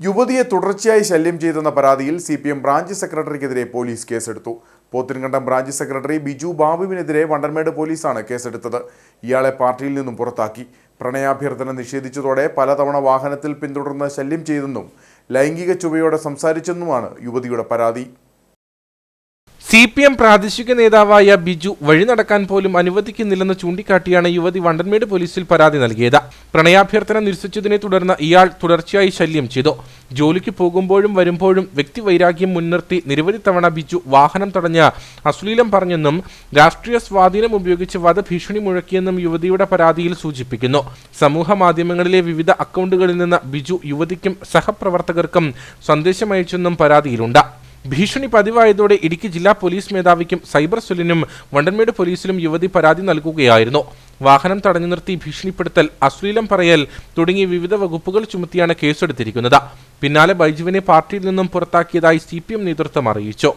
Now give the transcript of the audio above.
യുവതിയെ തുടർച്ചയായി ശല്യം ചെയ്തെന്ന പരാതിയിൽ സിപിഎം ബ്രാഞ്ച് സെക്രട്ടറിക്കെതിരെ പോലീസ് കേസെടുത്തു. പോത്തിൻകണ്ടം ബ്രാഞ്ച് സെക്രട്ടറി ബിജു ബാബുവിനെതിരെ വണ്ടൻമേട് പോലീസാണ് കേസെടുത്തത്. ഇയാളെ പാർട്ടിയിൽ നിന്നും പുറത്താക്കി. പ്രണയാഭ്യർത്ഥന നിഷേധിച്ചതോടെ പലതവണ വാഹനത്തിൽ പിന്തുടർന്ന് ശല്യം ചെയ്തെന്നും ലൈംഗിക ചുവയോടെ സംസാരിച്ചെന്നുമാണ് യുവതിയുടെ പരാതി. സിപിഎം പ്രാദേശിക നേതാവായ ബിജു വഴി നടക്കാൻ പോലും അനുവദിക്കുന്നില്ലെന്ന് ചൂണ്ടിക്കാട്ടിയാണ് യുവതി വണ്ടൻമേട് പോലീസിൽ പരാതി നൽകിയത്. പ്രണയാഭ്യർത്ഥന നിരസിച്ചതിനെ തുടർന്ന് ഇയാൾ തുടർച്ചയായി ശല്യം ചെയ്തു. ജോലിക്ക് പോകുമ്പോഴും വരുമ്പോഴും വ്യക്തിവൈരാഗ്യം മുൻനിർത്തി നിരവധി തവണ ബിജു വാഹനം തടഞ്ഞ് അശ്ലീലം പറഞ്ഞെന്നും രാഷ്ട്രീയ സ്വാധീനം ഉപയോഗിച്ച് വധഭീഷണി മുഴക്കിയെന്നും യുവതിയുടെ പരാതിയിൽ സൂചിപ്പിക്കുന്നു. സമൂഹ മാധ്യമങ്ങളിലെ വിവിധ അക്കൗണ്ടുകളിൽ നിന്ന് ബിജു യുവതിക്കും സഹപ്രവർത്തകർക്കും സന്ദേശമയച്ചെന്നും പരാതിയിലുണ്ട്. ഭീഷണി പതിവായതോടെ ഇടുക്കി ജില്ലാ പോലീസ് മേധാവിക്കും സൈബർ സെല്ലിനും വണ്ടൻമേട് പോലീസിലും യുവതി പരാതി നൽകുകയായിരുന്നു. വാഹനം തടഞ്ഞു നിർത്തി ഭീഷണിപ്പെടുത്തൽ, അശ്ലീലം പറയൽ തുടങ്ങിയ വിവിധ വകുപ്പുകൾ ചുമത്തിയാണ് കേസെടുത്തിരിക്കുന്നത്. പിന്നാലെ ബൈജുവിനെ പാർട്ടിയിൽ നിന്നും പുറത്താക്കിയതായി സിപിഎം നേതൃത്വം അറിയിച്ചു.